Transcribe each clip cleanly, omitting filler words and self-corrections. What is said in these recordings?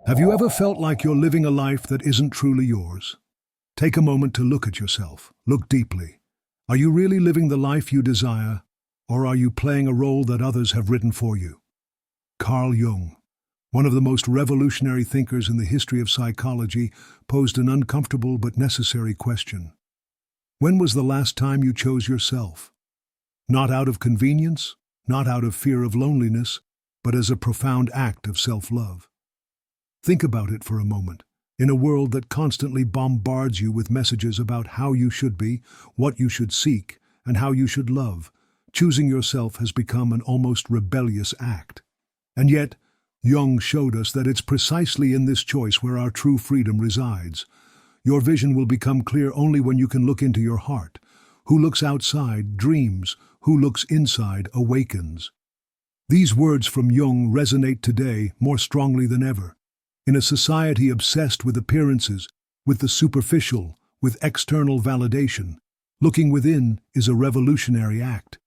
Have you ever felt like you're living a life that isn't truly yours? Take a moment to look at yourself. Look deeply. Are you really living the life you desire, or are you playing a role that others have written for you? Carl Jung, one of the most revolutionary thinkers in the history of psychology, posed an uncomfortable but necessary question. When was the last time you chose yourself? Not out of convenience, not out of fear of loneliness, but as a profound act of self-love. Think about it for a moment. In a world that constantly bombards you with messages about how you should be, what you should seek, and how you should love, choosing yourself has become an almost rebellious act. And yet, Jung showed us that it's precisely in this choice where our true freedom resides. Your vision will become clear only when you can look into your heart. Who looks outside dreams, who looks inside awakens. These words from Jung resonate today more strongly than ever. In a society obsessed with appearances, with the superficial, with external validation, looking within is a revolutionary act.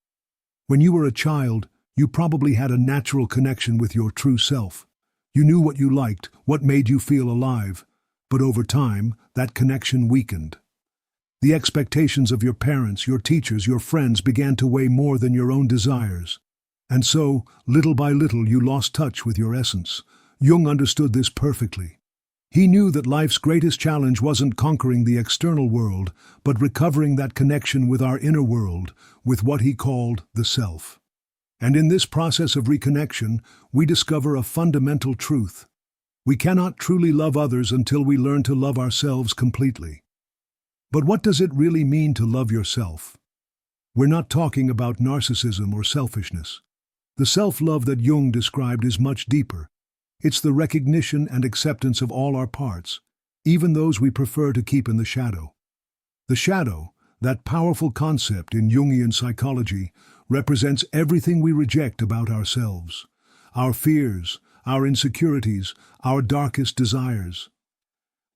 When you were a child, you probably had a natural connection with your true self. You knew what you liked, what made you feel alive, but over time, that connection weakened. The expectations of your parents, your teachers, your friends began to weigh more than your own desires. And so, little by little, you lost touch with your essence. Jung understood this perfectly. He knew that life's greatest challenge wasn't conquering the external world, but recovering that connection with our inner world, with what he called the self. And in this process of reconnection, we discover a fundamental truth. We cannot truly love others until we learn to love ourselves completely. But what does it really mean to love yourself? We're not talking about narcissism or selfishness. The self-love that Jung described is much deeper. It's the recognition and acceptance of all our parts, even those we prefer to keep in the shadow. The shadow, that powerful concept in Jungian psychology, represents everything we reject about ourselves. Our fears, our insecurities, our darkest desires.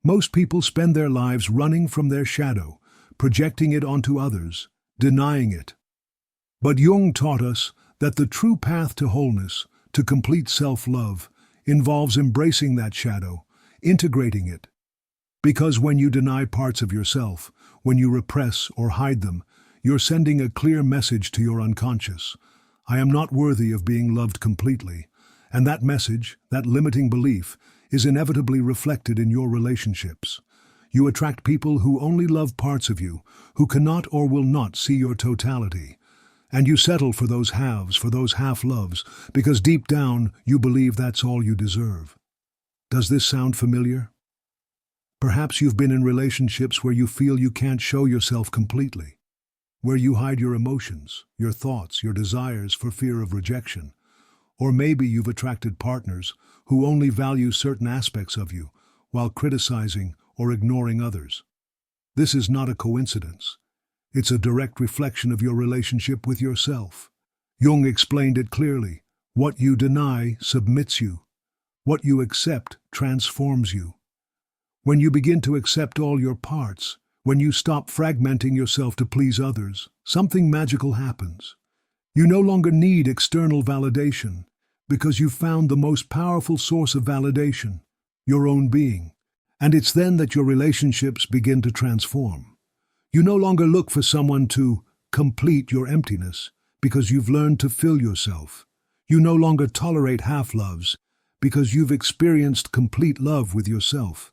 Most people spend their lives running from their shadow, projecting it onto others, denying it. But Jung taught us that the true path to wholeness, to complete self-love, involves embracing that shadow, integrating it. Because when you deny parts of yourself, when you repress or hide them, you're sending a clear message to your unconscious. I am not worthy of being loved completely. And that message, that limiting belief, is inevitably reflected in your relationships. You attract people who only love parts of you, who cannot or will not see your totality. And you settle for those halves, for those half-loves, because deep down you believe that's all you deserve. Does this sound familiar? Perhaps you've been in relationships where you feel you can't show yourself completely, where you hide your emotions, your thoughts, your desires for fear of rejection. Or maybe you've attracted partners who only value certain aspects of you, while criticizing or ignoring others. This is not a coincidence. It's a direct reflection of your relationship with yourself. Jung explained it clearly. What you deny submits you. What you accept transforms you. When you begin to accept all your parts, when you stop fragmenting yourself to please others, something magical happens. You no longer need external validation, because you've found the most powerful source of validation, your own being. And it's then that your relationships begin to transform. You no longer look for someone to complete your emptiness, because you've learned to fill yourself. You no longer tolerate half-loves, because you've experienced complete love with yourself.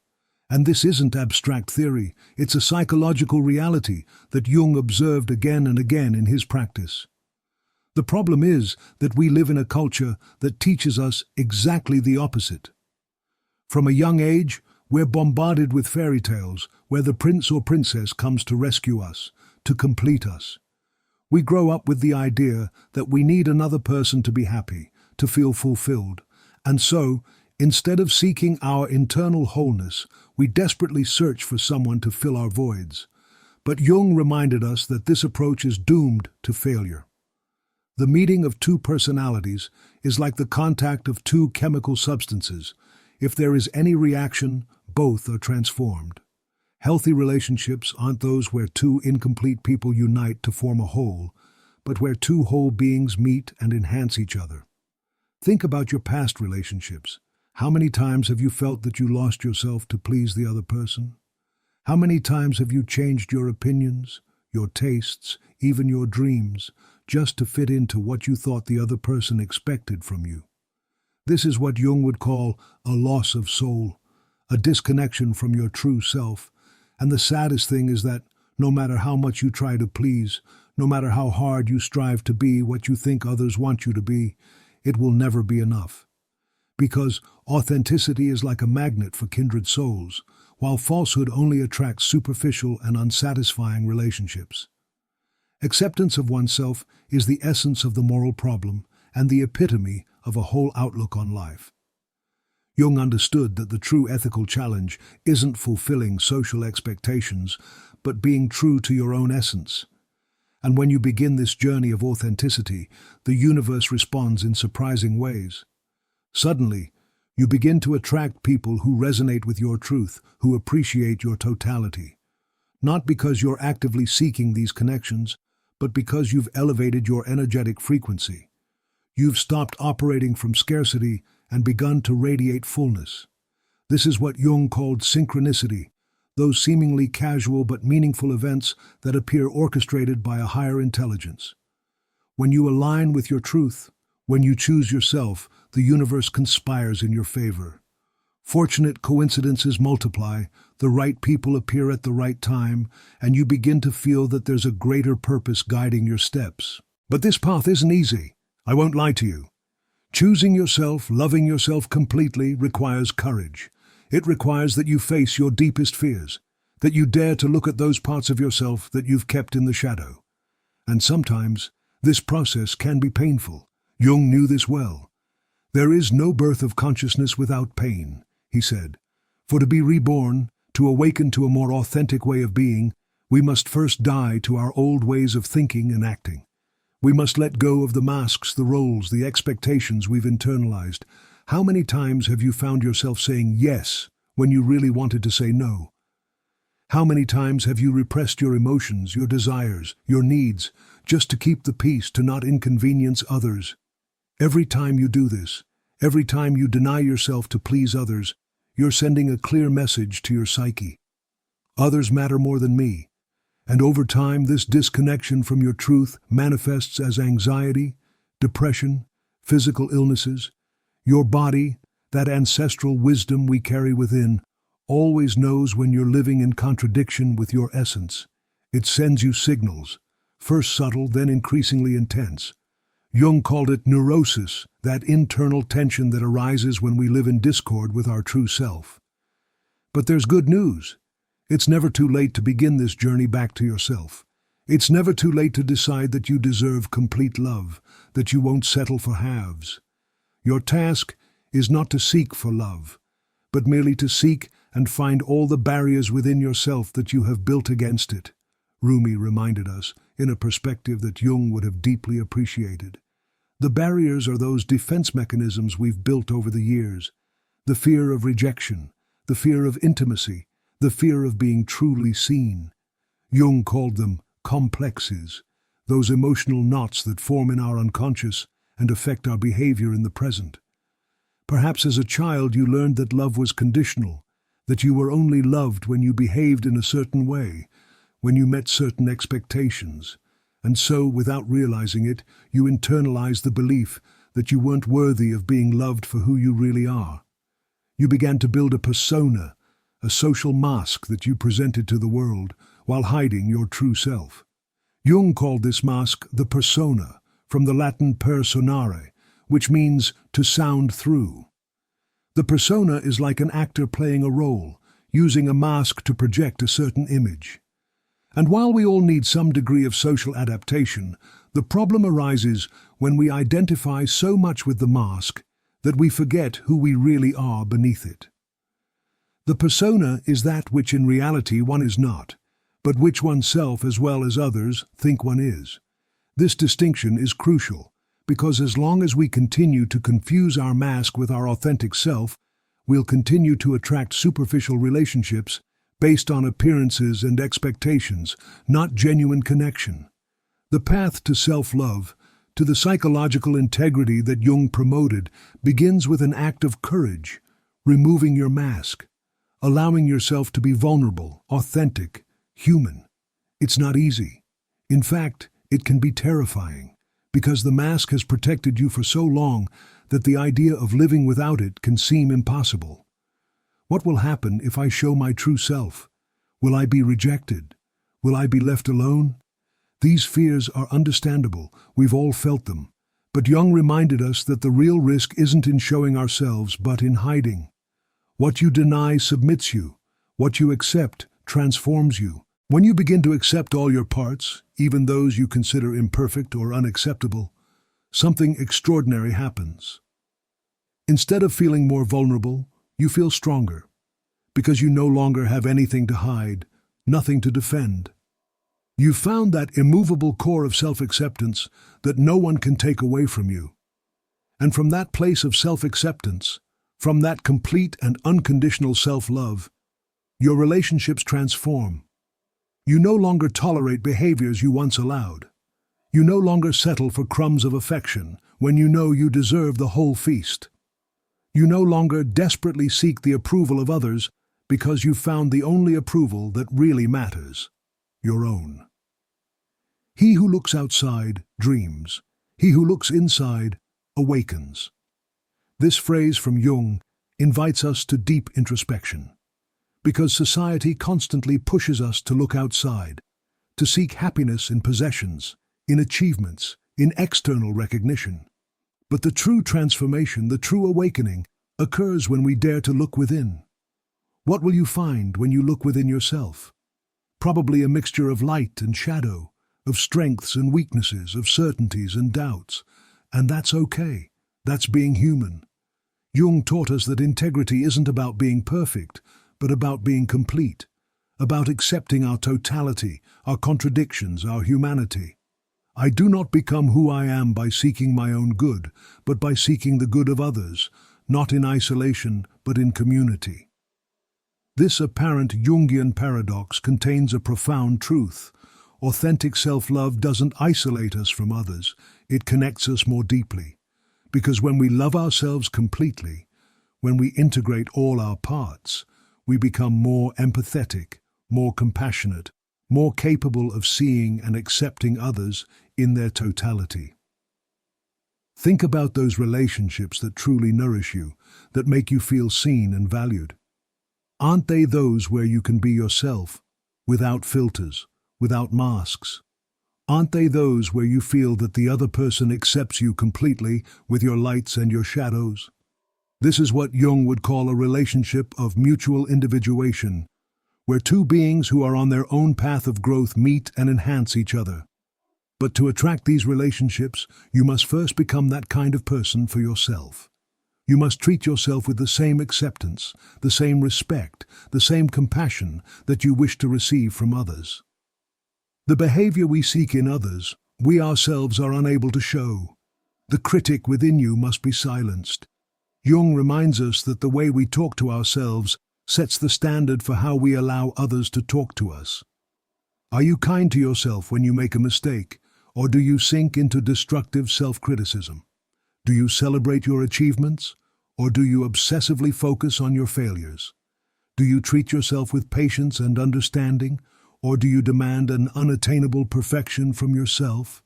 And this isn't abstract theory, it's a psychological reality that Jung observed again and again in his practice. The problem is that we live in a culture that teaches us exactly the opposite. From a young age, we're bombarded with fairy tales where the prince or princess comes to rescue us, to complete us. We grow up with the idea that we need another person to be happy, to feel fulfilled. And so, instead of seeking our internal wholeness, we desperately search for someone to fill our voids. But Jung reminded us that this approach is doomed to failure. The meeting of two personalities is like the contact of two chemical substances. If there is any reaction, both are transformed. Healthy relationships aren't those where two incomplete people unite to form a whole, but where two whole beings meet and enhance each other. Think about your past relationships. How many times have you felt that you lost yourself to please the other person? How many times have you changed your opinions, your tastes, even your dreams, just to fit into what you thought the other person expected from you? This is what Jung would call a loss of soul, a disconnection from your true self. And the saddest thing is that no matter how much you try to please, no matter how hard you strive to be what you think others want you to be, it will never be enough. Because authenticity is like a magnet for kindred souls, while falsehood only attracts superficial and unsatisfying relationships. Acceptance of oneself is the essence of the moral problem and the epitome of a whole outlook on life. Jung understood that the true ethical challenge isn't fulfilling social expectations, but being true to your own essence. And when you begin this journey of authenticity, the universe responds in surprising ways. Suddenly, you begin to attract people who resonate with your truth, who appreciate your totality. Not because you're actively seeking these connections, but because you've elevated your energetic frequency. You've stopped operating from scarcity and begun to radiate fullness. This is what Jung called synchronicity, those seemingly casual but meaningful events that appear orchestrated by a higher intelligence. When you align with your truth, when you choose yourself, the universe conspires in your favor. Fortunate coincidences multiply, the right people appear at the right time, and you begin to feel that there's a greater purpose guiding your steps. But this path isn't easy, I won't lie to you. Choosing yourself, loving yourself completely, requires courage. It requires that you face your deepest fears, that you dare to look at those parts of yourself that you've kept in the shadow. And sometimes, this process can be painful. Jung knew this well. There is no birth of consciousness without pain, he said. For to be reborn, to awaken to a more authentic way of being, we must first die to our old ways of thinking and acting. We must let go of the masks, the roles, the expectations we've internalized. How many times have you found yourself saying yes when you really wanted to say no? How many times have you repressed your emotions, your desires, your needs, just to keep the peace, to not inconvenience others? Every time you do this, every time you deny yourself to please others, you're sending a clear message to your psyche. Others matter more than me. And over time, this disconnection from your truth manifests as anxiety, depression, physical illnesses. Your body, that ancestral wisdom we carry within, always knows when you're living in contradiction with your essence. It sends you signals, first subtle, then increasingly intense. Jung called it neurosis, that internal tension that arises when we live in discord with our true self. But there's good news. It's never too late to begin this journey back to yourself. It's never too late to decide that you deserve complete love, that you won't settle for halves. Your task is not to seek for love, but merely to seek and find all the barriers within yourself that you have built against it. Rumi reminded us, in a perspective that Jung would have deeply appreciated. The barriers are those defense mechanisms we've built over the years. The fear of rejection, the fear of intimacy, the fear of being truly seen. Jung called them complexes, those emotional knots that form in our unconscious and affect our behavior in the present. Perhaps as a child you learned that love was conditional, that you were only loved when you behaved in a certain way, when you met certain expectations, and so, without realizing it, you internalized the belief that you weren't worthy of being loved for who you really are. You began to build a persona, a social mask that you presented to the world while hiding your true self. Jung called this mask the persona, from the Latin per sonare, which means to sound through. The persona is like an actor playing a role, using a mask to project a certain image. And while we all need some degree of social adaptation, the problem arises when we identify so much with the mask that we forget who we really are beneath it. The persona is that which in reality one is not, but which oneself as well as others think one is. This distinction is crucial, because as long as we continue to confuse our mask with our authentic self, we'll continue to attract superficial relationships based on appearances and expectations, not genuine connection. The path to self-love, to the psychological integrity that Jung promoted, begins with an act of courage, removing your mask, allowing yourself to be vulnerable, authentic, human. It's not easy. In fact, it can be terrifying, because the mask has protected you for so long that the idea of living without it can seem impossible. What will happen if I show my true self? Will I be rejected? Will I be left alone? These fears are understandable, we've all felt them. But Jung reminded us that the real risk isn't in showing ourselves, but in hiding. What you deny submits you. What you accept transforms you. When you begin to accept all your parts, even those you consider imperfect or unacceptable, something extraordinary happens. Instead of feeling more vulnerable, you feel stronger, because you no longer have anything to hide, nothing to defend. You've found that immovable core of self-acceptance that no one can take away from you. And from that place of self-acceptance, from that complete and unconditional self-love, your relationships transform. You no longer tolerate behaviors you once allowed. You no longer settle for crumbs of affection when you know you deserve the whole feast. You no longer desperately seek the approval of others because you've found the only approval that really matters, your own. He who looks outside dreams. He who looks inside awakens. This phrase from Jung invites us to deep introspection, because society constantly pushes us to look outside, to seek happiness in possessions, in achievements, in external recognition. But the true transformation, the true awakening, occurs when we dare to look within. What will you find when you look within yourself? Probably a mixture of light and shadow, of strengths and weaknesses, of certainties and doubts. And that's okay. That's being human. Jung taught us that integrity isn't about being perfect, but about being complete, about accepting our totality, our contradictions, our humanity. I do not become who I am by seeking my own good, but by seeking the good of others, not in isolation, but in community. This apparent Jungian paradox contains a profound truth. Authentic self-love doesn't isolate us from others, it connects us more deeply. Because when we love ourselves completely, when we integrate all our parts, we become more empathetic, more compassionate, more capable of seeing and accepting others in their totality. Think about those relationships that truly nourish you, that make you feel seen and valued. Aren't they those where you can be yourself, without filters, without masks? Aren't they those where you feel that the other person accepts you completely, with your lights and your shadows? This is what Jung would call a relationship of mutual individuation, where two beings who are on their own path of growth meet and enhance each other. But to attract these relationships, you must first become that kind of person for yourself. You must treat yourself with the same acceptance, the same respect, the same compassion that you wish to receive from others. The behavior we seek in others, we ourselves are unable to show. The critic within you must be silenced. Jung reminds us that the way we talk to ourselves sets the standard for how we allow others to talk to us. Are you kind to yourself when you make a mistake, or do you sink into destructive self-criticism? Do you celebrate your achievements, or do you obsessively focus on your failures? Do you treat yourself with patience and understanding, or do you demand an unattainable perfection from yourself?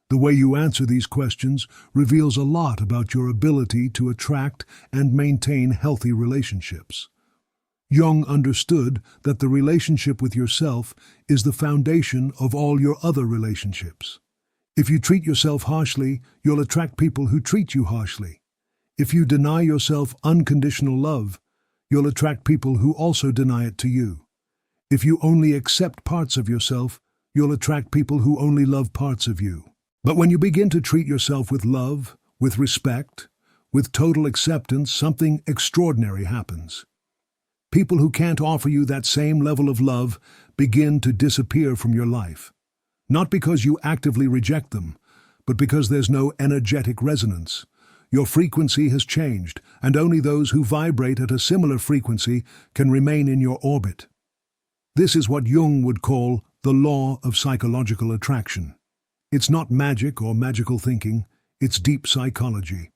The way you answer these questions reveals a lot about your ability to attract and maintain healthy relationships. Jung understood that the relationship with yourself is the foundation of all your other relationships. If you treat yourself harshly, you'll attract people who treat you harshly. If you deny yourself unconditional love, you'll attract people who also deny it to you. If you only accept parts of yourself, you'll attract people who only love parts of you. But when you begin to treat yourself with love, with respect, with total acceptance, something extraordinary happens. People who can't offer you that same level of love begin to disappear from your life. Not because you actively reject them, but because there's no energetic resonance. Your frequency has changed, and only those who vibrate at a similar frequency can remain in your orbit. This is what Jung would call the law of psychological attraction. It's not magic or magical thinking, it's deep psychology.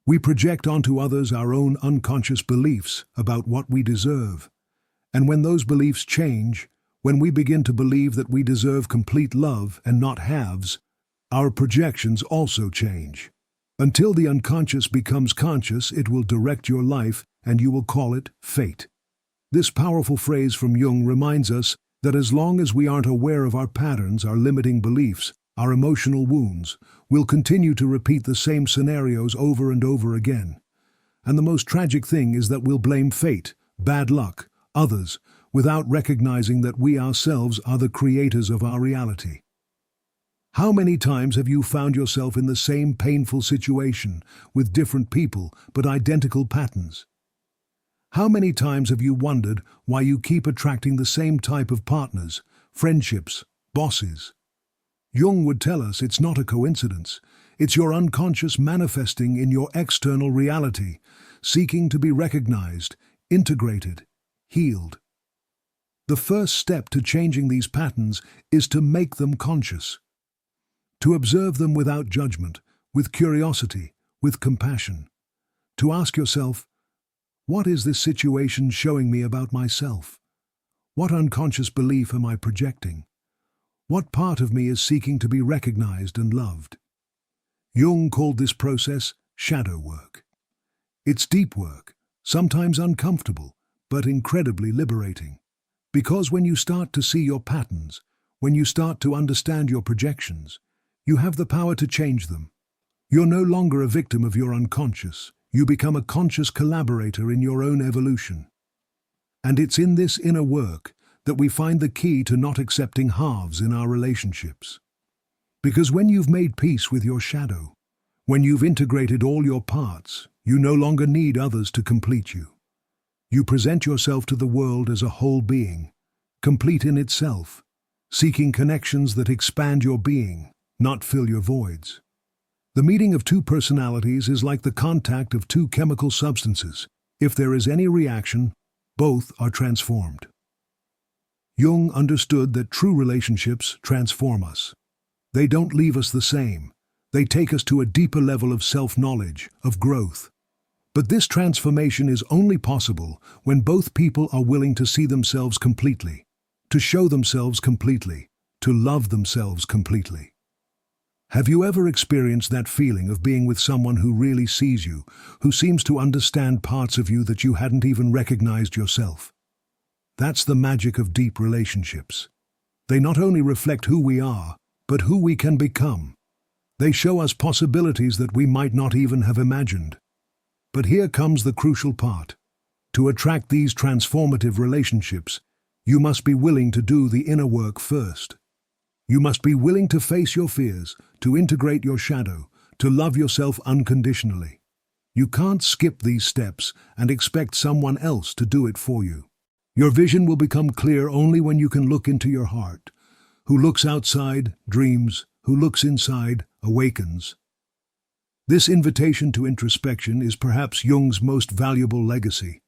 We project onto others our own unconscious beliefs about what we deserve. And when those beliefs change, when we begin to believe that we deserve complete love and not halves, our projections also change. Until the unconscious becomes conscious, it will direct your life, and you will call it fate. This powerful phrase from Jung reminds us that as long as we aren't aware of our patterns, our limiting beliefs, our emotional wounds, we'll continue to repeat the same scenarios over and over again. And the most tragic thing is that we'll blame fate, bad luck, others, without recognizing that we ourselves are the creators of our reality. How many times have you found yourself in the same painful situation with different people but identical patterns? How many times have you wondered why you keep attracting the same type of partners, friendships, bosses? Jung would tell us it's not a coincidence. It's your unconscious manifesting in your external reality, seeking to be recognized, integrated, healed. The first step to changing these patterns is to make them conscious. To observe them without judgment, with curiosity, with compassion. To ask yourself, what is this situation showing me about myself? What unconscious belief am I projecting? What part of me is seeking to be recognized and loved? Jung called this process shadow work. It's deep work, sometimes uncomfortable, but incredibly liberating. Because when you start to see your patterns, when you start to understand your projections, you have the power to change them. You're no longer a victim of your unconscious. You become a conscious collaborator in your own evolution. And it's in this inner work that we find the key to not accepting halves in our relationships. Because when you've made peace with your shadow, when you've integrated all your parts, you no longer need others to complete you. You present yourself to the world as a whole being, complete in itself, seeking connections that expand your being, not fill your voids. The meeting of two personalities is like the contact of two chemical substances. If there is any reaction, both are transformed. Jung understood that true relationships transform us. They don't leave us the same. They take us to a deeper level of self-knowledge, of growth. But this transformation is only possible when both people are willing to see themselves completely, to show themselves completely, to love themselves completely. Have you ever experienced that feeling of being with someone who really sees you, who seems to understand parts of you that you hadn't even recognized yourself? That's the magic of deep relationships. They not only reflect who we are, but who we can become. They show us possibilities that we might not even have imagined. But here comes the crucial part. To attract these transformative relationships, you must be willing to do the inner work first. You must be willing to face your fears, to integrate your shadow, to love yourself unconditionally. You can't skip these steps and expect someone else to do it for you. Your vision will become clear only when you can look into your heart. Who looks outside, dreams. Who looks inside, awakens. This invitation to introspection is perhaps Jung's most valuable legacy.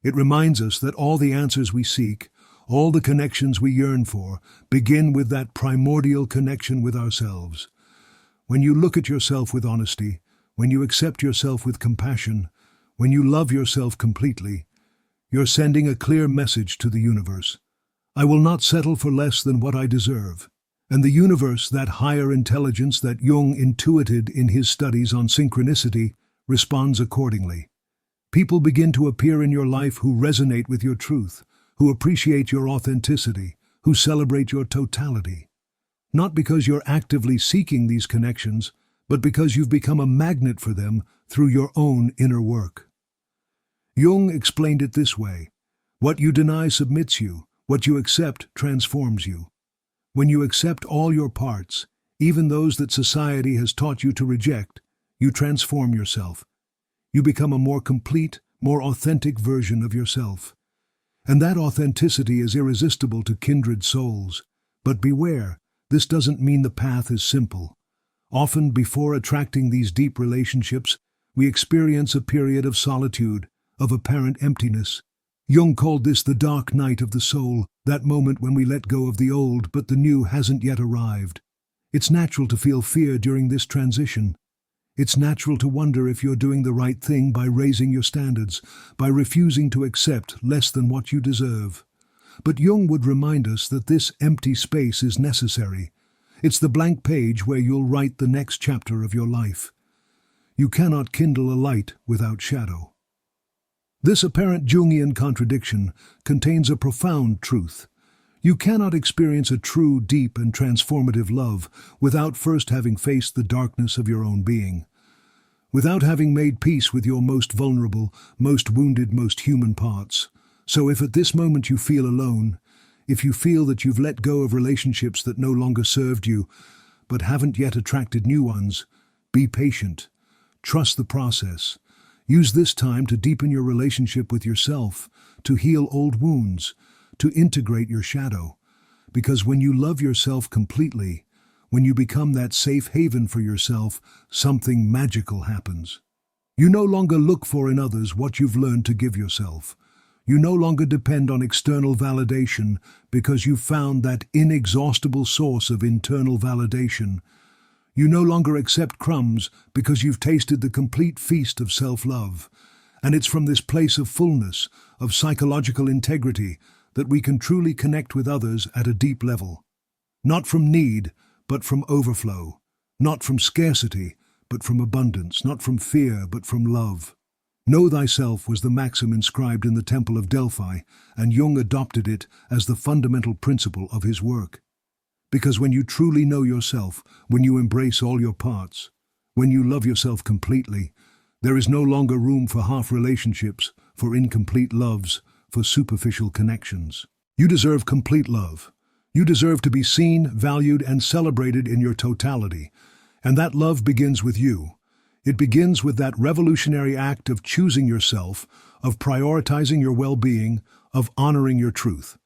It reminds us that all the answers we seek, all the connections we yearn for, begin with that primordial connection with ourselves. When you look at yourself with honesty, when you accept yourself with compassion, when you love yourself completely, you're sending a clear message to the universe. I will not settle for less than what I deserve. And the universe, that higher intelligence that Jung intuited in his studies on synchronicity, responds accordingly. People begin to appear in your life who resonate with your truth, who appreciate your authenticity, who celebrate your totality. Not because you're actively seeking these connections, but because you've become a magnet for them through your own inner work. Jung explained it this way: what you deny submits you, what you accept transforms you. When you accept all your parts, even those that society has taught you to reject, you transform yourself. You become a more complete, more authentic version of yourself. And that authenticity is irresistible to kindred souls. But beware, this doesn't mean the path is simple. Often, before attracting these deep relationships, we experience a period of solitude, of apparent emptiness. Jung called this the dark night of the soul, that moment when we let go of the old but the new hasn't yet arrived. It's natural to feel fear during this transition. It's natural to wonder if you're doing the right thing by raising your standards, by refusing to accept less than what you deserve. But Jung would remind us that this empty space is necessary. It's the blank page where you'll write the next chapter of your life. You cannot kindle a light without shadow. This apparent Jungian contradiction contains a profound truth. You cannot experience a true, deep, and transformative love without first having faced the darkness of your own being, without having made peace with your most vulnerable, most wounded, most human parts. So if at this moment you feel alone, if you feel that you've let go of relationships that no longer served you, but haven't yet attracted new ones, be patient. Trust the process. Use this time to deepen your relationship with yourself, to heal old wounds, to integrate your shadow. Because when you love yourself completely, when you become that safe haven for yourself, something magical happens. You no longer look for in others what you've learned to give yourself. You no longer depend on external validation because you've found that inexhaustible source of internal validation. You no longer accept crumbs because you've tasted the complete feast of self-love. And it's from this place of fullness, of psychological integrity, that we can truly connect with others at a deep level. Not from need, but from overflow. Not from scarcity, but from abundance. Not from fear, but from love. Know thyself was the maxim inscribed in the Temple of Delphi, and Jung adopted it as the fundamental principle of his work. Because when you truly know yourself, when you embrace all your parts, when you love yourself completely, there is no longer room for half relationships, for incomplete loves, for superficial connections. You deserve complete love. You deserve to be seen, valued, and celebrated in your totality. And that love begins with you. It begins with that revolutionary act of choosing yourself, of prioritizing your well-being, of honoring your truth.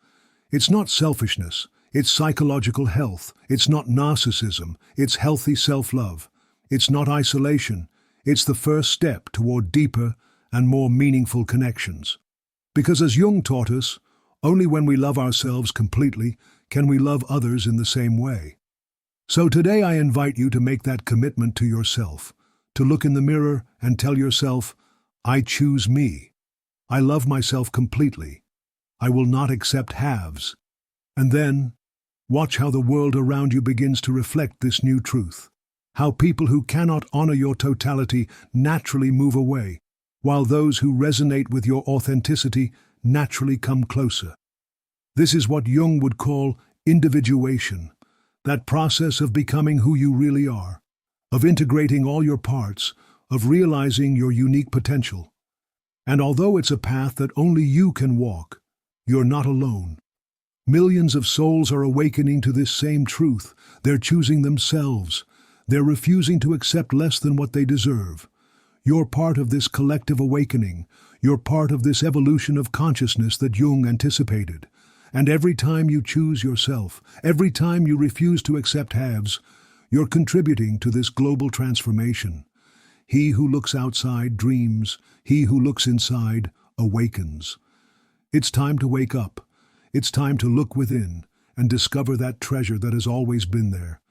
It's not selfishness. It's psychological health. It's not narcissism. It's healthy self-love. It's not isolation. It's the first step toward deeper and more meaningful connections. Because as Jung taught us, only when we love ourselves completely can we love others in the same way. So today I invite you to make that commitment to yourself, to look in the mirror and tell yourself, I choose me. I love myself completely. I will not accept halves. And then, watch how the world around you begins to reflect this new truth. How people who cannot honor your totality naturally move away, while those who resonate with your authenticity naturally come closer. This is what Jung would call individuation, that process of becoming who you really are, of integrating all your parts, of realizing your unique potential. And although it's a path that only you can walk, you're not alone. Millions of souls are awakening to this same truth. They're choosing themselves. They're refusing to accept less than what they deserve. You're part of this collective awakening. You're part of this evolution of consciousness that Jung anticipated. And every time you choose yourself, every time you refuse to accept halves, you're contributing to this global transformation. He who looks outside dreams. He who looks inside awakens. It's time to wake up. It's time to look within and discover that treasure that has always been there.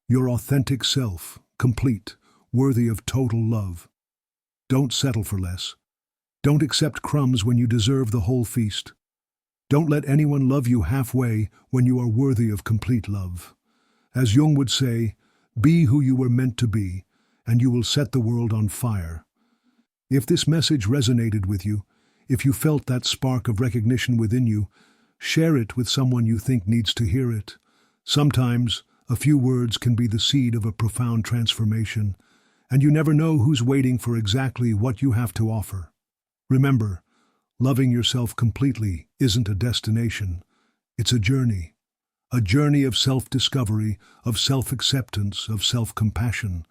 Your authentic self, complete, worthy of total love. Don't settle for less. Don't accept crumbs when you deserve the whole feast. Don't let anyone love you halfway when you are worthy of complete love. As Jung would say, be who you were meant to be, and you will set the world on fire. If this message resonated with you, if you felt that spark of recognition within you, share it with someone you think needs to hear it. Sometimes, a few words can be the seed of a profound transformation, and you never know who's waiting for exactly what you have to offer. Remember, loving yourself completely isn't a destination. It's a journey of self-discovery, of self-acceptance, of self-compassion.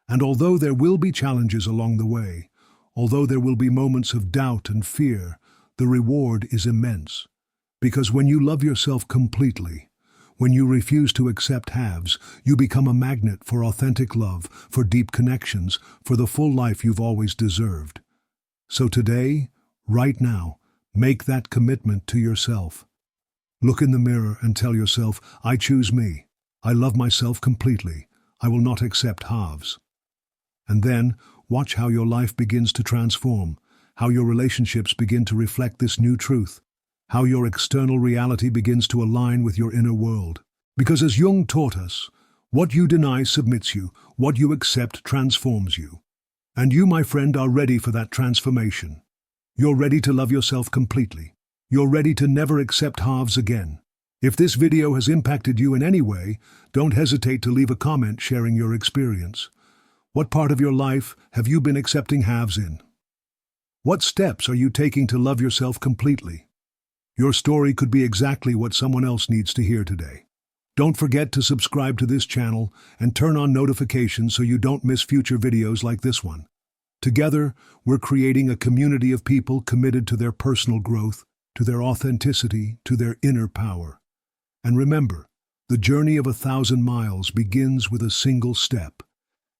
And although there will be challenges along the way, although there will be moments of doubt and fear, the reward is immense. Because when you love yourself completely, when you refuse to accept halves, you become a magnet for authentic love, for deep connections, for the full life you've always deserved. So today, right now, make that commitment to yourself. Look in the mirror and tell yourself, I choose me. I love myself completely. I will not accept halves. And then, watch how your life begins to transform, how your relationships begin to reflect this new truth, how your external reality begins to align with your inner world. Because as Jung taught us, what you deny submits you, what you accept transforms you. And you, my friend, are ready for that transformation. You're ready to love yourself completely. You're ready to never accept halves again. If this video has impacted you in any way, don't hesitate to leave a comment sharing your experience. What part of your life have you been accepting halves in? What steps are you taking to love yourself completely? Your story could be exactly what someone else needs to hear today. Don't forget to subscribe to this channel and turn on notifications so you don't miss future videos like this one. Together, we're creating a community of people committed to their personal growth, to their authenticity, to their inner power. And remember, the journey of 1,000 miles begins with a single step.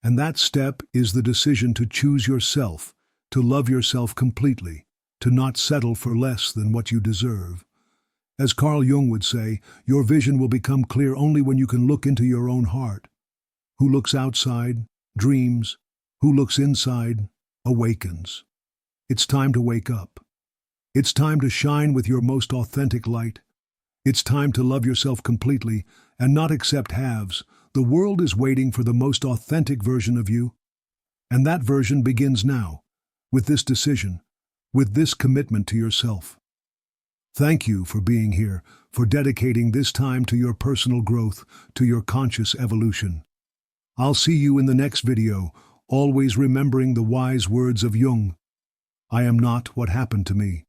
And that step is the decision to choose yourself, to love yourself completely, to not settle for less than what you deserve. As Carl Jung would say, your vision will become clear only when you can look into your own heart. Who looks outside, dreams. Who looks inside, awakens. It's time to wake up. It's time to shine with your most authentic light. It's time to love yourself completely and not accept halves. The world is waiting for the most authentic version of you. And that version begins now, with this decision, with this commitment to yourself. Thank you for being here, for dedicating this time to your personal growth, to your conscious evolution. I'll see you in the next video, always remembering the wise words of Jung. I am not what happened to me.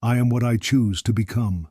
I am what I choose to become.